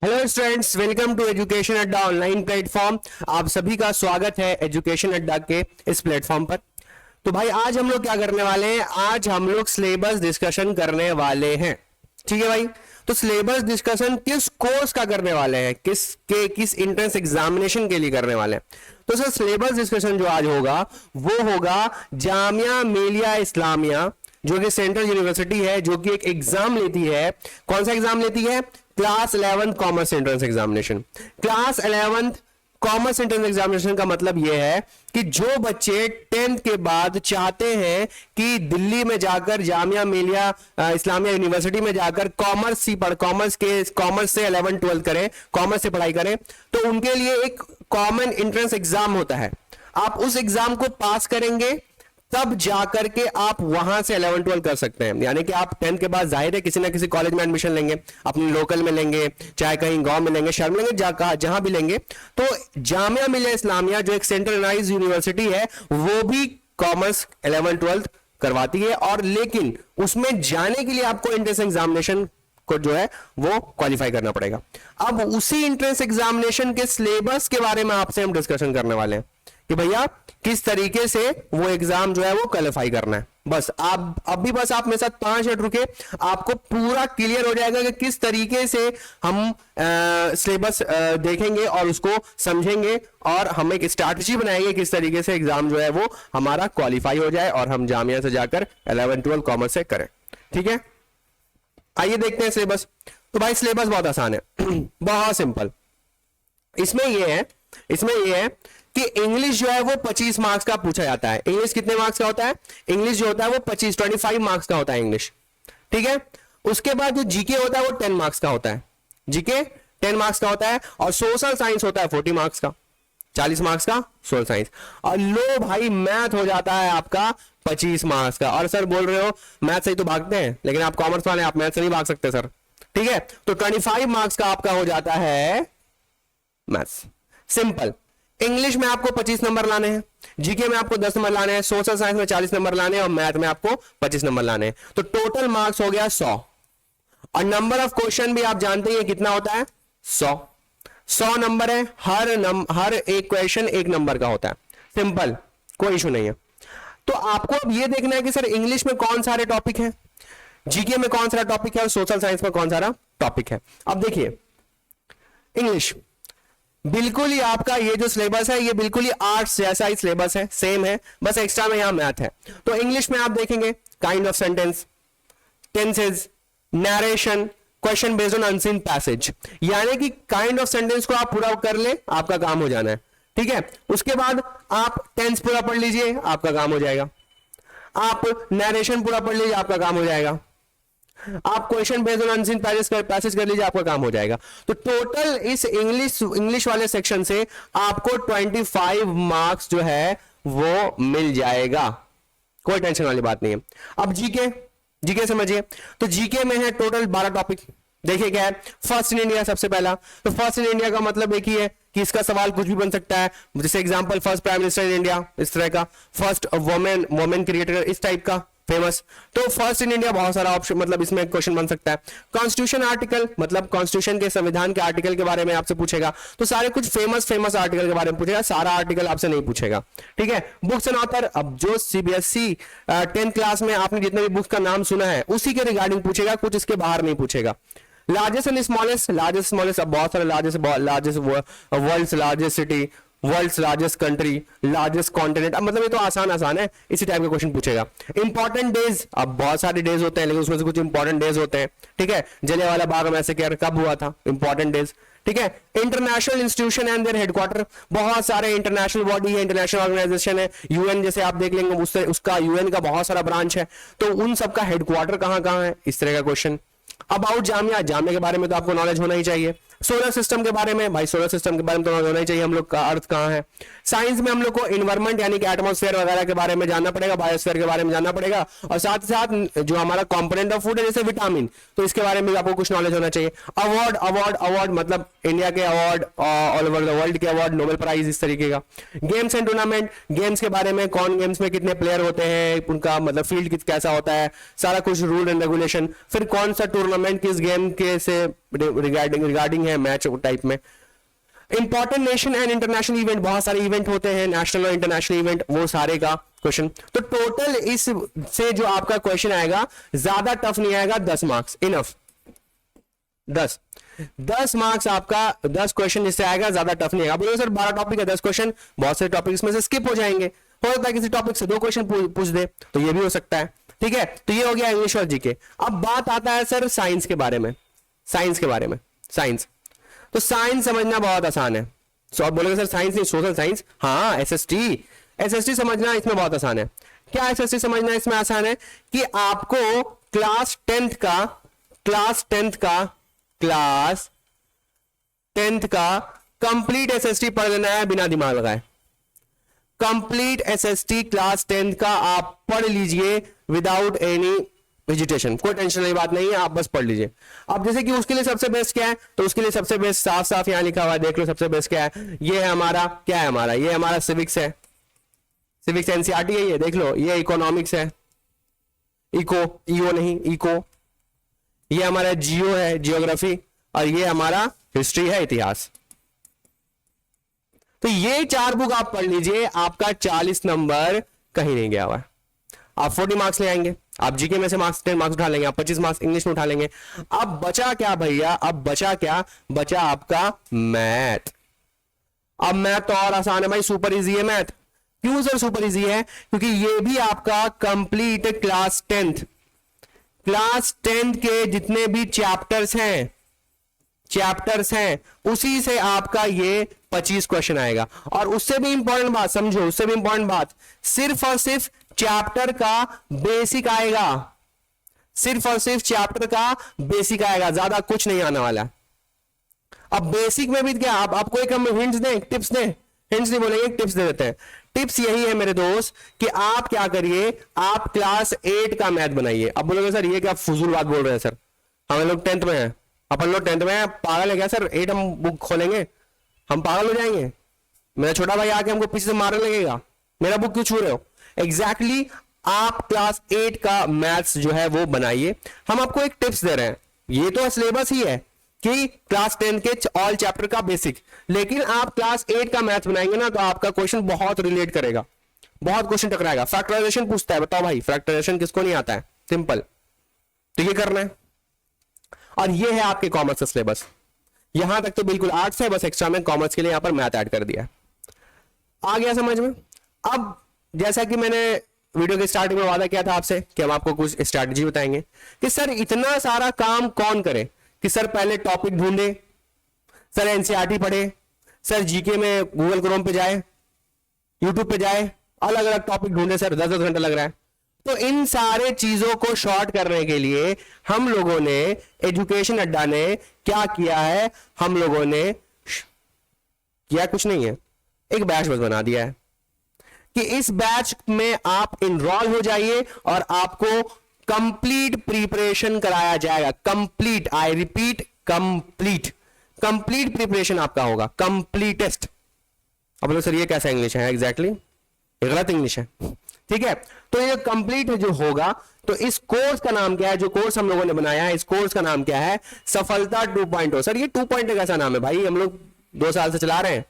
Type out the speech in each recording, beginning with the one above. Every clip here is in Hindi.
Hello students, welcome to education Adda online platform. आप सभी का स्वागत है एजुकेशन अड्डा के इस प्लेटफॉर्म पर। तो भाई आज हम लोग क्या करने वाले हैं, आज हम लोग सिलेबस डिस्कशन करने वाले हैं। ठीक है भाई, तो सिलेबस डिस्कशन किस कोर्स का करने वाले हैं, किस एंट्रेंस एग्जामिनेशन के लिए करने वाले हैं। तो सर सिलेबस डिस्कशन जो आज होगा वो होगा जामिया मिलिया इस्लामिया, जो कि सेंट्रल यूनिवर्सिटी है, जो कि एक एग्जाम लेती है। कौन सा एग्जाम लेती है? Class 11 commerce entrance examination. Class 11 commerce entrance examination का मतलब यह है कि जो बच्चे 10th के बाद चाहते हैं कि दिल्ली में जाकर जामिया मिलिया इस्लामिया यूनिवर्सिटी में जाकर कॉमर्स से 11 12 करें, कॉमर्स से पढ़ाई करें, तो उनके लिए एक कॉमन एंट्रेंस एग्जाम होता है। आप उस एग्जाम को पास करेंगे तब जाकर के आप वहां से 11 12 कर सकते हैं। यानी कि आप 10th के बाद जाहिर है किसी ना किसी कॉलेज में एडमिशन लेंगे, अपने लोकल में लेंगे, चाहे कहीं गांव में लेंगे, शहर में लेंगे, जहां भी लेंगे। तो जामिया मिलिया इस्लामिया जो एक सेंट्रलाइज्ड यूनिवर्सिटी है वो भी कॉमर्स 11 12 करवाती है, और लेकिन उसमें जाने के लिए आपको एंट्रेंस एग्जामिनेशन को जो है वो क्वालिफाई करना पड़ेगा। अब उसी एंट्रेंस एग्जामिनेशन के सिलेबस के बारे में आपसे हम डिस्कशन करने वाले हैं कि भैया किस तरीके से वो एग्जाम जो है वो क्वालिफाई करना है। बस आप अभी बस आप मेरे साथ 5 मिनट रुके, आपको पूरा क्लियर हो जाएगा कि किस तरीके से हम सिलेबस देखेंगे और उसको समझेंगे, और हम एक स्ट्रैटेजी बनाएंगे किस तरीके से एग्जाम जो है वो हमारा क्वालिफाई हो जाए और हम जामिया से जाकर 11 12 कॉमर्स से करें। ठीक है, आइए देखते हैं सिलेबस। तो भाई सिलेबस बहुत आसान है बहुत सिंपल। इसमें यह है कि इंग्लिश जो है वो 25 मार्क्स का पूछा जाता है। इंग्लिश कितने मार्क्स का होता है? इंग्लिश जो होता है वो 25 मार्क्स का होता है इंग्लिश। ठीक है, उसके बाद जो जीके होता है वो 10 मार्क्स का होता है। जीके 10 मार्क्स का होता है, और सोशल साइंस होता है 40 मार्क्स का, 40 मार्क्स का सोशल साइंस। और लो भाई मैथ हो जाता है आपका 25 मार्क्स का। और सर बोल रहे हो मैथ से ही तो भागते हैं, लेकिन आप कॉमर्स वाले, आप मैथ से नहीं भाग सकते सर। ठीक है, तो 25 मार्क्स का आपका हो जाता है मैथ्स। सिंपल। इंग्लिश में आपको 25 नंबर लाने हैं, जीके में आपको 10 नंबर लाने हैं, सोशल साइंस में 40 नंबर लाने हैं, और मैथ में आपको 25 नंबर लाने हैं। तो टोटल मार्क्स हो गया 100। और नंबर ऑफ क्वेश्चन भी आप जानते हैं कितना होता है, 100 नंबर है। हर एक क्वेश्चन 1 नंबर का होता है। सिंपल, कोई इशू नहीं है। तो आपको अब ये देखना है कि सर इंग्लिश में कौन सारे टॉपिक हैं, जीके में कौन सारा टॉपिक है, और सोशल साइंस में कौन सारा टॉपिक है। अब देखिए इंग्लिश बिल्कुल ही आपका ये जो सिलेबस है ये बिल्कुल ही आर्ट्स जैसा ही सिलेबस है, सेम है, बस एक्स्ट्रा में यहां मैथ है। तो इंग्लिश में आप देखेंगे kind of sentence, tenses, narration, question based on unseen passage. यानी कि काइंड ऑफ सेंटेंस को आप पूरा कर ले, आपका काम हो जाना है। ठीक है, उसके बाद आप टेंस पूरा पढ़ लीजिए, आपका काम हो जाएगा। आप नरेशन पूरा पढ़ लीजिए, आपका काम हो जाएगा। आप question based on unseen passage कर लीजिए, आपका काम हो जाएगा। तो टोटल इस इंग्लिश वाले सेक्शन से आपको 25 मार्क्स जो है वो मिल जाएगा, कोई टेंशन वाली बात नहीं है। अब जीके समझिए। तो जीके में है टोटल 12 टॉपिक। देखिए क्या है, फर्स्ट इन इंडिया सबसे पहला। तो फर्स्ट इन इंडिया का मतलब एक ही है कि इसका सवाल कुछ भी बन सकता है, जैसे example first prime minister in India, इस तरह का, फर्स्ट वुमेन क्रिएटर, इस टाइप का फेमस। तो फर्स्ट इन इंडिया बहुत सारा ऑप्शन, मतलब इसमें क्वेश्चन बन सकता है। कॉन्स्टिट्यूशन आर्टिकल, मतलब कॉन्स्टिट्यूशन के संविधान के आर्टिकल के बारे में आपसे पूछेगा, तो सारे कुछ फेमस आर्टिकल के बारे में पूछेगा, सारा आर्टिकल आपसे नहीं पूछेगा। ठीक है, बुक्स एंड ऑथर, अब जो सीबीएसई 10th क्लास में आपने जितने भी बुक्स का नाम सुना है उसी के रिगार्डिंग पूछेगा, कुछ इसके बाहर नहीं पूछेगा। लार्जेस्ट एंड स्मॉलेस्ट, अब बहुत सारे largest, world's largest city, world's largest country, largest continent, अब मतलब ये तो आसान है, इसी टाइप के क्वेश्चन पूछेगा। इंपॉर्टेंट डेज, अब बहुत सारे डेज होते हैं लेकिन उसमें से कुछ इंपॉर्टेंट डेज होते हैं। ठीक है, जलियांवाला बाग मैसेकर कब हुआ था, इंपॉर्टेंट डेज। ठीक है, international institution and their headquarter, बहुत सारे इंटरनेशनल बॉडी है, इंटरनेशनल ऑर्गेनाइजेशन है, यूएन जैसे आप देख लेंगे, उससे उसका यूएन का बहुत सारा ब्रांच है, तो उन सबका हेडक्वार्टर कहां है, इस तरह का क्वेश्चन। अबाउट जामिया के बारे में तो आपको नॉलेज होना ही चाहिए। सोलर सिस्टम के बारे में, भाई सोलर सिस्टम के बारे में तो नॉलेज होना ही चाहिए, हम लोग का अर्थ कहाँ है। साइंस में हम लोग को इन्वायरमेंट यानी कि एटमॉस्फेयर वगैरह के बारे में जानना पड़ेगा, बायोस्फीयर के बारे में जानना पड़ेगा, और साथ ही साथ जो हमारा कंपोनेंट ऑफ फूड है जैसे विटामिन, तो इसके बारे में भी आपको कुछ नॉलेज होना चाहिए। अवार्ड मतलब इंडिया के award, all over the world के अवार्ड, नोबेल प्राइज, इस तरीके का। गेम्स एंड टूर्नामेंट, गेम्स के बारे में, कौन गेम्स में कितने प्लेयर होते हैं, उनका मतलब फील्ड कैसा होता है, सारा कुछ रूल एंड रेगुलेशन। फिर कौन सा टूर्नामेंट किस गेम के से रिगार्डिंग है मैच टाइप में। Important nation and international event, बहुत सारे इवेंट होते हैं, नेशनल और इंटरनेशनल इवेंट, वो सारे का क्वेश्चन। तो टोटल इस से जो आपका क्वेश्चन आएगा ज्यादा टफ नहीं आएगा, 10 मार्क्स इनफ। 10 मार्क्स आपका 10 क्वेश्चन इससे आएगा, ज्यादा टफ नहीं आएगा। बोलो सर 12 टॉपिक है 10 क्वेश्चन, बहुत से टॉपिक इसमें से स्किप हो जाएंगे, हो सकता है किसी टॉपिक से 2 क्वेश्चन पूछ दे, तो ये भी हो सकता है। ठीक है, तो ये हो गया इंग्लिश और जीके। अब बात आता है सर साइंस के बारे में। साइंस के बारे में, साइंस तो साइंस समझना बहुत आसान है। सो आप बोलोगे सर साइंस नहीं, सोशल साइंस। हाँ, एसएसटी समझना इसमें बहुत आसान है। क्या एसएसटी समझना इसमें आसान है कि आपको क्लास 10th का कंप्लीट एसएसटी पढ़ लेना है बिना दिमाग लगाए। कंप्लीट एसएसटी क्लास 10th का आप पढ़ लीजिए विदाउट एनी वेजिटेशन, कोई टेंशन वाली बात नहीं है, आप बस पढ़ लीजिए। अब जैसे कि उसके लिए सबसे बेस्ट क्या है, तो उसके लिए सबसे बेस्ट साफ साफ यहां लिखा हुआ है, देख लो सबसे बेस्ट क्या है। ये है हमारा, क्या है हमारा, ये हमारा सिविक्स है, सिविक्स एनसीईआरटी है ये, देख लो। ये इकोनॉमिक्स है, ईओ नहीं, इको। ये हमारा जियो है, जियोग्राफी, और ये हमारा हिस्ट्री है, इतिहास। तो ये 4 बुक आप पढ़ लीजिए, आपका 40 नंबर कहीं नहीं गया हुआ है। आप 40 मार्क्स ले आएंगे, आप जीके में से 10 मार्क्स उठा लेंगे, आप 25 मार्क्स इंग्लिश में उठा लेंगे। अब बचा क्या भैया, अब बचा क्या, बचा आपका मैथ। अब मैथ तो और आसान है भाई, सुपर इजी है मैथ। क्यों सर सुपर इजी है, क्योंकि ये भी आपका कंप्लीट क्लास 10th के जितने भी चैप्टर्स हैं उसी से आपका ये 25 क्वेश्चन आएगा। और उससे भी इंपॉर्टेंट बात समझो, उससे भी इंपॉर्टेंट बात, सिर्फ और सिर्फ चैप्टर का बेसिक आएगा, सिर्फ और सिर्फ चैप्टर का बेसिक आएगा, ज्यादा कुछ नहीं आने वाला। अब बेसिक में भी क्या, आपको एक हम हिंट्स दें, टिप्स दें, हिंट्स नहीं बोलेंगे, टिप्स दे देते हैं। टिप्स यही है मेरे दोस्त कि आप क्या करिए, आप क्लास 8 का मैथ बनाइए। अब बोलोगे सर ये क्या फजूल बात बोल रहे हैं सर, हम लोग 10th में हैं, अपन लोग 10th में हैं, पागल है क्या सर, 8 हम बुक खोलेंगे, हम पागल हो जाएंगे। मेरा छोटा भाई आके हमको पीछे से मारने लगेगा, मेरा बुक क्यों छू रहे हो। एग्जैक्टली आप क्लास 8 का मैथ्स जो है वो बनाइए। हम आपको एक टिप्स दे रहे हैं, ये तो सिलेबस ही है कि क्लास 10 के ऑल चैप्टर का बेसिक, लेकिन आप क्लास 8 का मैथ बनाएंगे ना तो आपका क्वेश्चन बहुत रिलेट करेगा, बहुत क्वेश्चन टकराएगा। फैक्टराइजेशन पूछता है, बताओ भाई फैक्टराइजेशन किसको नहीं आता है, सिंपल, तो ये करना है। और ये है आपके कॉमर्स का सिलेबस, यहां तक तो बिल्कुल आर्ट्स है, बस एक्स्ट्रा में कॉमर्स के लिए यहां पर मैथ ऐड कर दिया है। आ गया समझ में। अब जैसा कि मैंने वीडियो के स्टार्टिंग में वादा किया था आपसे कि हम आपको कुछ स्ट्रैटेजी बताएंगे कि सर इतना सारा काम कौन करे, कि सर पहले टॉपिक ढूंढे, सर एनसीईआरटी पढ़े, सर जीके में गूगल क्रोम पे जाए, यूट्यूब पे जाए, अलग अलग टॉपिक ढूंढे, सर 10-10 घंटा लग रहा है। तो इन सारे चीजों को शॉर्ट करने के लिए हम लोगों ने, एजुकेशन अड्डा ने क्या किया है, हम लोगों ने किया कुछ नहीं है, एक बैच बस बना दिया है कि इस बैच में आप इनरोल हो जाइए और आपको कंप्लीट प्रिपरेशन कराया जाएगा। Complete, I repeat complete preparation आपका होगा, कंप्लीटेस्ट। अब बोलो सर ये कैसा इंग्लिश है, एग्जैक्टली ये गलत इंग्लिश है, ठीक है। तो ये कंप्लीट जो होगा, तो इस कोर्स का नाम क्या है, जो कोर्स हम लोगों ने बनाया है, इस कोर्स का नाम क्या है, सफलता 2.0। सर ये 2.0 कैसा नाम है भाई, हम लोग 2 साल से चला रहे हैं,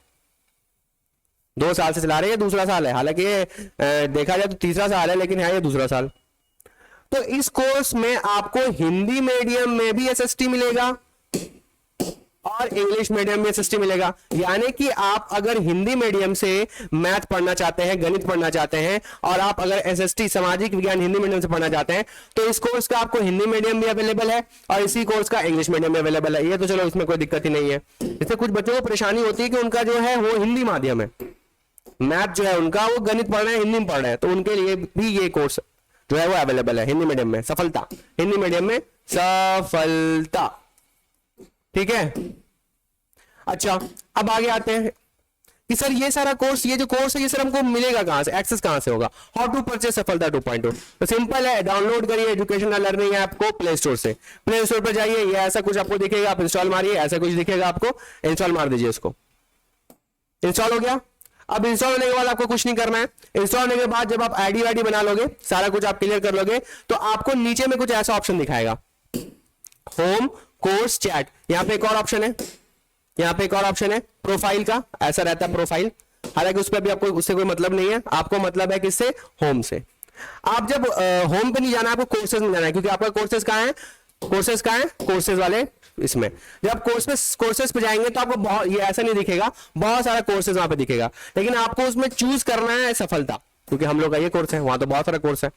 2 साल से चला रहे हैं, दूसरा साल है, हालांकि ये देखा जाए तो तीसरा साल है, लेकिन है ये दूसरा साल। तो इस कोर्स में आपको हिंदी मीडियम में भी एसएसटी मिलेगा और इंग्लिश मीडियम में एसएसटी मिलेगा। यानी कि आप अगर हिंदी मीडियम से मैथ पढ़ना चाहते हैं, गणित पढ़ना चाहते हैं, और आप अगर एसएसटी सामाजिक विज्ञान हिंदी मीडियम से पढ़ना चाहते हैं, तो इस कोर्स का आपको हिंदी मीडियम भी अवेलेबल है और इसी कोर्स का इंग्लिश मीडियम भी अवेलेबल है। ये तो चलो इसमें कोई दिक्कत ही नहीं है। इससे कुछ बच्चों को परेशानी होती है कि उनका जो है वो हिंदी माध्यम है, मैथ जो है उनका वो गणित पढ़ रहे हैं, हिंदी में पढ़ रहे हैं, तो उनके लिए भी ये कोर्स जो है वो अवेलेबल है हिंदी मीडियम में, सफलता, हिंदी मीडियम में सफलता, ठीक है। अच्छा, अब आगे आते हैं कि सर ये सारा कोर्स, ये जो कोर्स है ये सर हमको मिलेगा कहां से, एक्सेस कहां से होगा। हाउ टू परचेज सफलता 2.0, तो सिंपल है, डाउनलोड करिए एजुकेशनल लर्निंग ऐप को प्ले स्टोर से। प्ले स्टोर पर जाइए, ये ऐसा कुछ आपको दिखेगा, आप इंस्टॉल मारिए, ऐसा कुछ दिखेगा आपको, इंस्टॉल मार दीजिए इसको। इंस्टॉल हो गया। अब इंस्टॉल होने के बाद आपको कुछ नहीं करना है। इंस्टॉल होने के बाद जब आप आईडी वाईडी बना लोगे, सारा कुछ आप क्लियर कर लोगे, तो आपको नीचे में कुछ ऐसा ऑप्शन दिखाएगा, होम कोर्स चैट। यहाँ पे एक और ऑप्शन है, यहाँ पे एक और ऑप्शन है प्रोफाइल का, ऐसा रहता है प्रोफाइल। हालांकि उस पर भी आपको उससे कोई मतलब नहीं है, आपको मतलब है किससे, होम से। आप जब होम पे नहीं जाना है, आपको कोर्सेज में जाना है, क्योंकि आपका कोर्सेज कहाँ है, कोर्सेज कहाँ है, कोर्सेज वाले इसमें। जब कोर्सेज पे जाएंगे तो आपको बहुत, ये ऐसा नहीं दिखेगा, बहुत सारा कोर्सेज वहां पे दिखेगा, लेकिन आपको उसमें चूज करना है सफलता, क्योंकि हम लोग का ये कोर्स है, वहां तो बहुत सारा कोर्स है।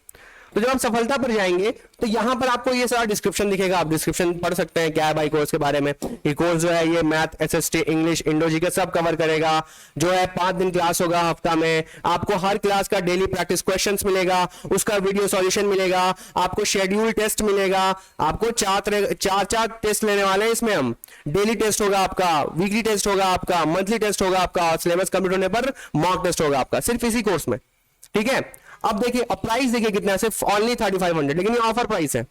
तो जब आप सफलता पर जाएंगे तो यहां पर आपको ये सारा डिस्क्रिप्शन दिखेगा, आप डिस्क्रिप्शन पढ़ सकते हैं क्या है भाई कोर्स के बारे में। ये कोर्स जो है ये math, SST, English, Indo GK सब कवर करेगा। जो है 5 दिन क्लास होगा हफ्ता में, आपको हर क्लास का डेली प्रैक्टिस क्वेश्चंस मिलेगा, उसका वीडियो सॉल्यूशन मिलेगा, आपको शेड्यूल टेस्ट मिलेगा, आपको चार टेस्ट लेने वाले हैं इसमें हम। डेली टेस्ट होगा आपका, वीकली टेस्ट होगा आपका, मंथली टेस्ट होगा आपका, और सिलेबस कंप्लीट होने पर मॉक टेस्ट होगा आपका, सिर्फ इसी कोर्स में। ठीक है, अब देखिए, अब प्राइस देखिए कितना है, सिर्फ ओनली 3500, लेकिन ये ऑफर प्राइस है,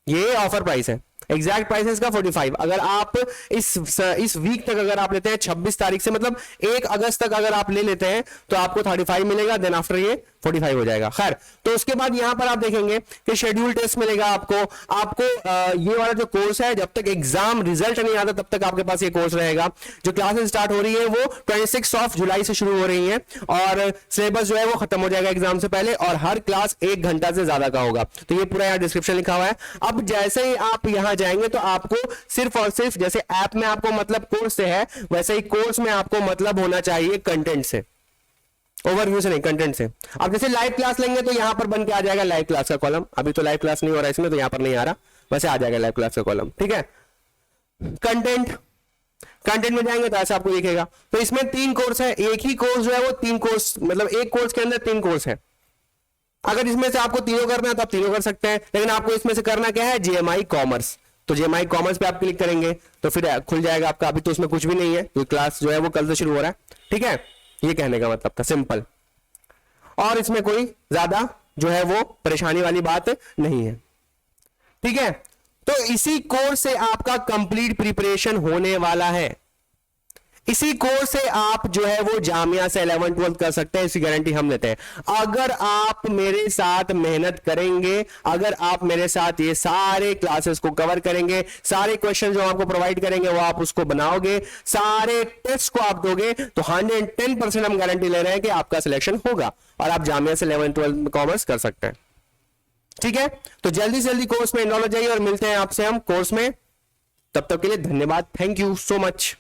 ये ऑफर प्राइस है। एग्जैक्ट प्राइस है इसका 45। अगर आप इस वीक तक अगर आप लेते हैं 26 तारीख से, मतलब 1 अगस्त तक अगर आप ले लेते हैं तो आपको 35 मिलेगा, देन आफ्टर ये 45 हो जाएगा। खैर, तो उसके बाद यहां पर आप देखेंगे कि शेड्यूल टेस्ट मिलेगा आपको। ये वाला जो कोर्स है, जब तक एग्जाम रिजल्ट नहीं आता तब तक आपके पास ये कोर्स रहेगा। जो क्लासेस स्टार्ट हो रही है वो 26 जुलाई से शुरू हो रही है, और सिलेबस जो है वो खत्म हो जाएगा एग्जाम से पहले, और हर क्लास 1 घंटा से ज्यादा का होगा। तो ये पूरा यहाँ डिस्क्रिप्शन लिखा हुआ है। अब जैसे ही आप यहां जाएंगे तो आपको सिर्फ और सिर्फ, जैसे ऐप में आपको मतलब कोर्स से है, वैसे ही कोर्स में आपको मतलब होना चाहिए कंटेंट से, ओवरव्यू से नहीं, कंटेंट से। अब जैसे लाइव क्लास लेंगे तो यहां पर बन के आ जाएगा लाइव क्लास का कॉलम। अभी तो लाइव क्लास नहीं हो रहा है इसमें, तो यहां पर नहीं आ रहा, वैसे आ जाएगा लाइव क्लास का कॉलम। ठीक है, कंटेंट में जाएंगे तो ऐसा आपको दिखेगा। तो इसमें 3 कोर्स है, एक ही कोर्स जो है वो 3 कोर्स, मतलब एक कोर्स के अंदर 3 कोर्स है। अगर इसमें से आपको तीनों करना है तो आप तीनों कर सकते हैं, लेकिन आपको इसमें से करना क्या है, जेएमआई कॉमर्स। तो जेएमआई कॉमर्स पे आप क्लिक करेंगे तो फिर खुल जाएगा आपका। अभी तो उसमें कुछ भी नहीं है, तो क्लास जो है वो कल से शुरू हो रहा है। ठीक है, ये कहने का मतलब था, सिंपल। और इसमें कोई ज्यादा जो है वो परेशानी वाली बात नहीं है। ठीक है, तो इसी कोर्स से आपका कंप्लीट प्रिपरेशन होने वाला है। इसी कोर्स से आप जो है वो जामिया से 11th 12th कर सकते हैं, इसकी गारंटी हम लेते हैं। अगर आप मेरे साथ मेहनत करेंगे, अगर आप मेरे साथ ये सारे क्लासेस को कवर करेंगे, सारे क्वेश्चन जो आपको प्रोवाइड करेंगे वो आप उसको बनाओगे, सारे टेस्ट को आप दोगे, तो 110% हम गारंटी ले रहे हैं कि आपका सिलेक्शन होगा और आप जामिया से 11th 12th कॉमर्स कर सकते हैं। ठीक है, तो जल्दी से जल्दी कोर्स में इनरोल हो जाइए और मिलते हैं आपसे हम कोर्स में। तब तक के लिए धन्यवाद, थैंक यू सो मच।